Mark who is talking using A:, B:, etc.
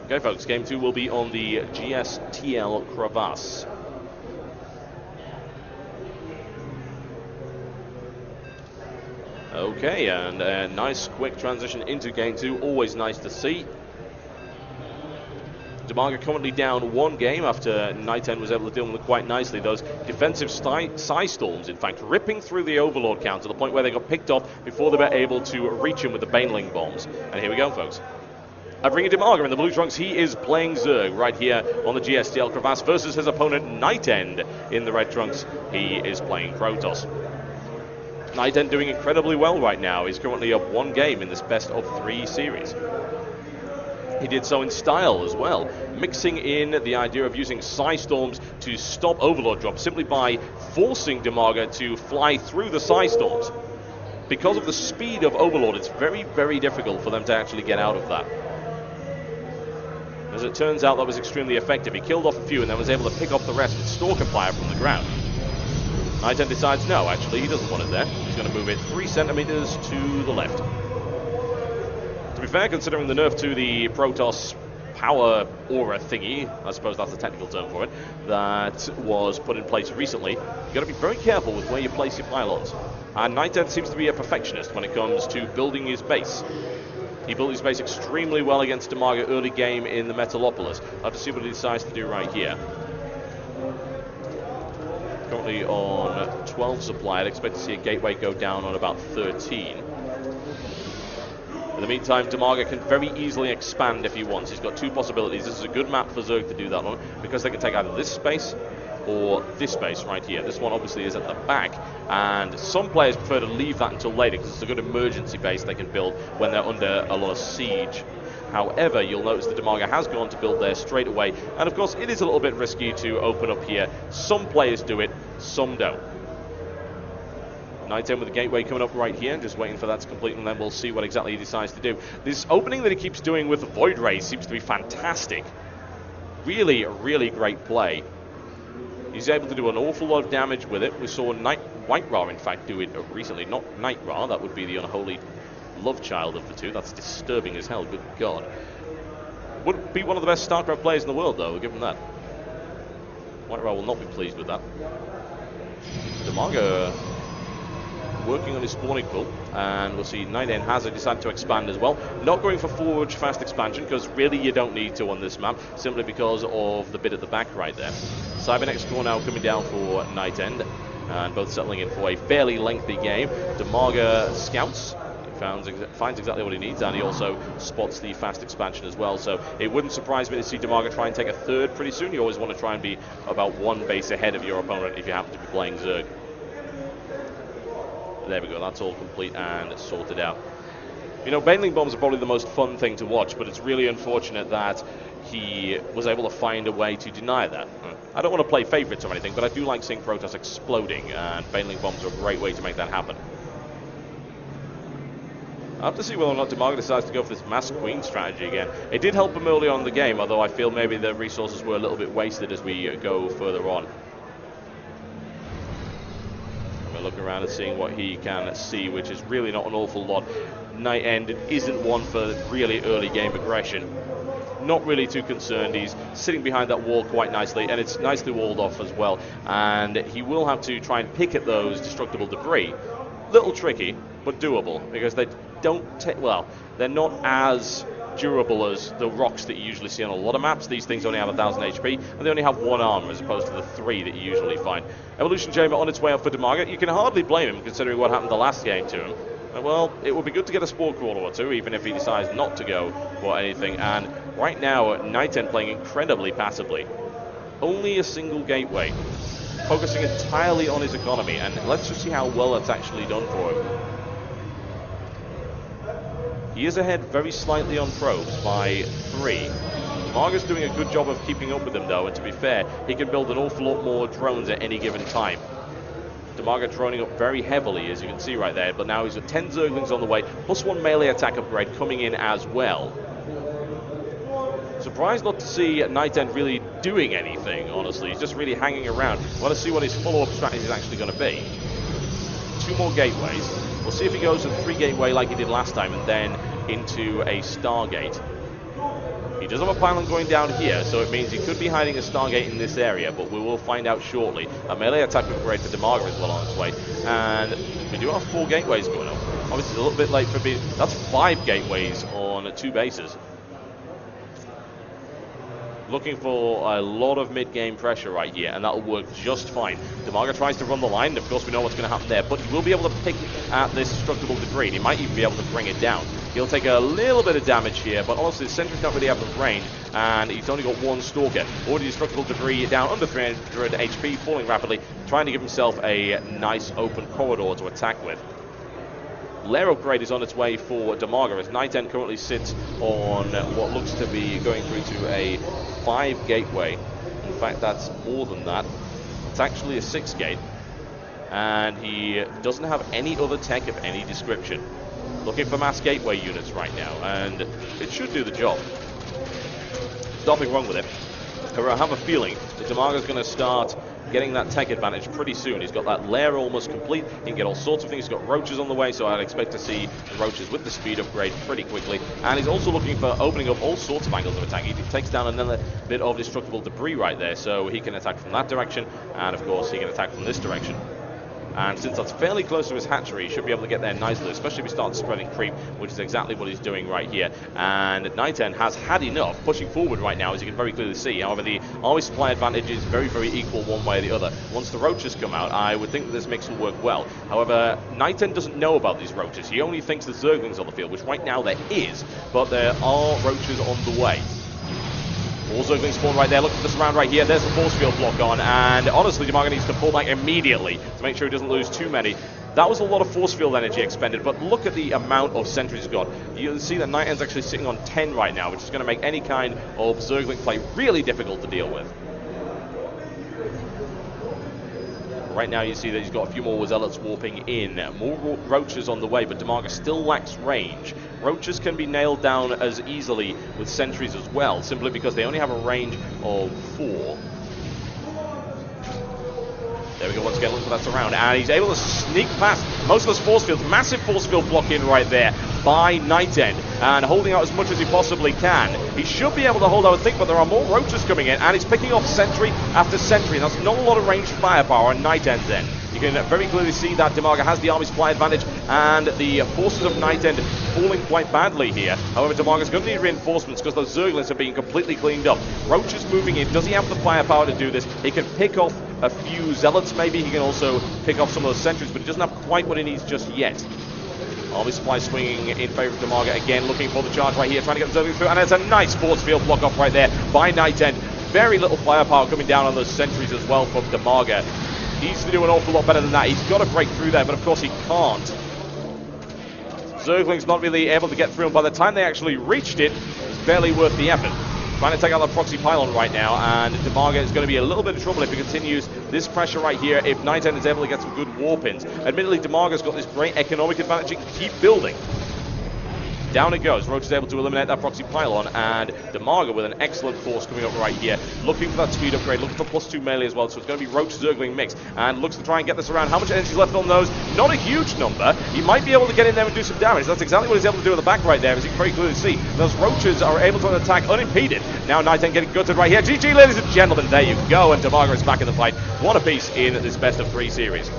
A: Okay, folks, game 2 will be on the GSTL Crevasse. Okay, and a nice quick transition into game 2, always nice to see. Dimaga currently down 1 game after NightEnD was able to deal with it quite nicely. Those defensive Psy Storms, in fact, ripping through the Overlord count to the point where they got picked off before they were able to reach him with the Baneling bombs. And here we go, folks. I bring in Dimaga in the blue trunks. He is playing Zerg right here on the GSTL Crevasse versus his opponent NightEnD in the red trunks. He is playing Protoss. NightEnD doing incredibly well right now. He's currently up 1 game in this best of 3 series. He did so in style as well, mixing in the idea of using Psy Storms to stop Overlord drops simply by forcing Dimaga to fly through the Psy Storms. Because of the speed of Overlord, it's very, very difficult for them to actually get out of that. As it turns out, that was extremely effective. He killed off a few and then was able to pick off the rest with Stalker Fire from the ground. NightEnD decides no, actually, he doesn't want it there. He's going to move it 3 centimeters to the left. To be fair, considering the nerf to the Protoss power aura thingy, I suppose that's the technical term for it, that was put in place recently, you've got to be very careful with where you place your pylons. And NightEnD seems to be a perfectionist when it comes to building his base. He built his base extremely well against Dimaga early game in the Metalopolis. I'll have to see what he decides to do right here. Currently on 12 supply, I'd expect to see a gateway go down on about 13. In the meantime, Dimaga can very easily expand if he wants. He's got 2 possibilities. This is a good map for Zerg to do that on, because they can take either this space or this space right here. This one obviously is at the back, and some players prefer to leave that until later because it's a good emergency base they can build when they're under a lot of siege. However, you'll notice that Dimaga has gone to build there straight away, and of course it is a little bit risky to open up here. Some players do it, some don't. NightEnD with the gateway coming up right here, just waiting for that to complete, and then we'll see what exactly he decides to do. This opening that he keeps doing with the Void Ray seems to be fantastic. Really, really great play. He's able to do an awful lot of damage with it. We saw White Ra, in fact, do it recently. Not Night Ra, that would be the unholy love child of the two. That's disturbing as hell, good God. Would be one of the best StarCraft players in the world, though, we'll give him that. White Ra will not be pleased with that. Dimaga working on his spawning pool, and we'll see NightEnD has decided to expand as well. Not going for forward fast expansion, because really you don't need to on this map, simply because of the bit at the back right there. Cybernex core now coming down for NightEnD, and both settling in for a fairly lengthy game. Dimaga scouts, finds exactly what he needs, and he also spots the fast expansion as well, so it wouldn't surprise me to see Dimaga try and take a 3rd pretty soon. You always want to try and be about 1 base ahead of your opponent if you happen to be playing Zerg. There we go, that's all complete and sorted out. You know, Baneling bombs are probably the most fun thing to watch, but it's really unfortunate that he was able to find a way to deny that. I don't want to play favorites or anything, but I do like seeing Protoss exploding, and Baneling bombs are a great way to make that happen. I'll have to see whether or not Dimaga decides to go for this Mass Queen strategy again. It did help him early on in the game, although I feel maybe the resources were a little bit wasted as we go further on. Looking around and seeing what he can see, which is really not an awful lot. NightEnD isn't one for really early game aggression. Not really too concerned. He's sitting behind that wall quite nicely, and it's nicely walled off as well. And he will have to try and pick at those destructible debris. Little tricky, but doable, because they don't take, well, they're not as durable as the rocks that you usually see on a lot of maps. These things only have 1000 HP, and they only have 1 armor as opposed to the 3 that you usually find. Evolution Chamber on its way up for Dimaga. You can hardly blame him considering what happened the last game to him. Well, it would be good to get a Spore Crawler or 2, even if he decides not to go for anything. And right now, NightEnD playing incredibly passively. Only a single gateway, focusing entirely on his economy, and let's just see how well that's actually done for him. He is ahead very slightly on probes by 3. Dimaga's doing a good job of keeping up with him though, and to be fair, he can build an awful lot more drones at any given time. Dimaga droning up very heavily, as you can see right there, but now he's got 10 Zerglings on the way, plus 1 melee attack upgrade coming in as well. Surprised not to see NightEnD really doing anything, honestly. He's just really hanging around. I want to see what his follow-up strategy is actually going to be. 2 more gateways. We'll see if he goes with 3 gateway like he did last time, and then into a Stargate. He does have a pylon going down here, so it means he could be hiding a Stargate in this area, but we will find out shortly. A melee attack upgrade for Dimaga as well on its way, and we do have 4 gateways going up. Obviously, a little bit late for being. That's 5 gateways on 2 bases. Looking for a lot of mid-game pressure right here, and that'll work just fine. Dimaga tries to run the line, and of course we know what's going to happen there, but he will be able to pick at this destructible debris. He might even be able to bring it down. He'll take a little bit of damage here, but honestly, the sentries don't really have the range, and he's only got 1 Stalker. Already destructible debris down under 300 HP, falling rapidly, trying to give himself a nice open corridor to attack with. Lair upgrade is on its way for Dimaga, as NightEnD currently sits on what looks to be going through to a 5 gateway. In fact, that's more than that. It's actually a 6 gate. And he doesn't have any other tech of any description. Looking for mass gateway units right now, and it should do the job. There's nothing wrong with it. However, I have a feeling that Dimaga's going to start getting that tech advantage pretty soon. He's got that lair almost complete. He can get all sorts of things. He's got roaches on the way, so I'd expect to see the roaches with the speed upgrade pretty quickly. And he's also looking for opening up all sorts of angles of attack. He takes down another bit of destructible debris right there, so he can attack from that direction, and of course he can attack from this direction. And since that's fairly close to his hatchery, he should be able to get there nicely, especially if he starts spreading creep, which is exactly what he's doing right here. And NightEnD has had enough, pushing forward right now, as you can very clearly see. However, the army supply advantage is very, very equal one way or the other. Once the roaches come out, I would think that this mix will work well. However, NightEnD doesn't know about these roaches. He only thinks there's Zerglings on the field, which right now there is, but there are roaches on the way. All Zerglings spawn right there. Look at this round right here. There's the force field block on, and honestly, Dimaga needs to pull back immediately to make sure he doesn't lose too many. That was a lot of force field energy expended, but look at the amount of sentries he's got. You can see that NightEnd's actually sitting on 10 right now, which is going to make any kind of Zergling play really difficult to deal with. Right now you see that he's got a few more Zealots warping in. More roaches on the way, but Dimaga still lacks range. Roaches can be nailed down as easily with sentries as well, simply because they only have a range of 4. There we go, once again, look for that surround, and he's able to sneak past most of those force fields. Massive force field block in right there by NightEnD, and holding out as much as he possibly can. He should be able to hold, I would think, but there are more roaches coming in, and he's picking off sentry after sentry. That's not a lot of ranged firepower on NightEnd's end. You can very clearly see that Dimaga has the army supply advantage, and the forces of NightEnD falling quite badly here. However, Dimaga's going to need reinforcements because those Zerglings are being completely cleaned up. Roaches moving in. Does he have the firepower to do this? He can pick off a few Zealots maybe. He can also pick off some of those sentries, but he doesn't have quite what he needs just yet. Army supply swinging in favor of Dimaga again, looking for the charge right here, trying to get the Zerglings through, and it's a nice force field block off right there by NightEnD. Very little firepower coming down on those sentries as well from Dimaga. He needs to do an awful lot better than that. He's got to break through there, but of course he can't. Zergling's not really able to get through, and by the time they actually reached it, it's barely worth the effort. Trying to take out the proxy pylon right now, and Dimaga is going to be a little bit of trouble if he continues this pressure right here, if NightEnD is able to get some good warp-ins. Admittedly, Dimaga's got this great economic advantage. He can keep building. Down it goes. Roach is able to eliminate that proxy pylon, and Dimaga with an excellent force coming up right here, looking for that speed upgrade, looking for +2 melee as well, so it's going to be Roach Zergling mix, and looks to try and get this around. How much energy is left on those? Not a huge number. He might be able to get in there and do some damage. That's exactly what he's able to do at the back right there, as you can very clearly see. Those Roaches are able to attack unimpeded. Now NightEnD getting gutted right here. GG, ladies and gentlemen, there you go, and Dimaga is back in the fight. One apiece in this best of 3 series.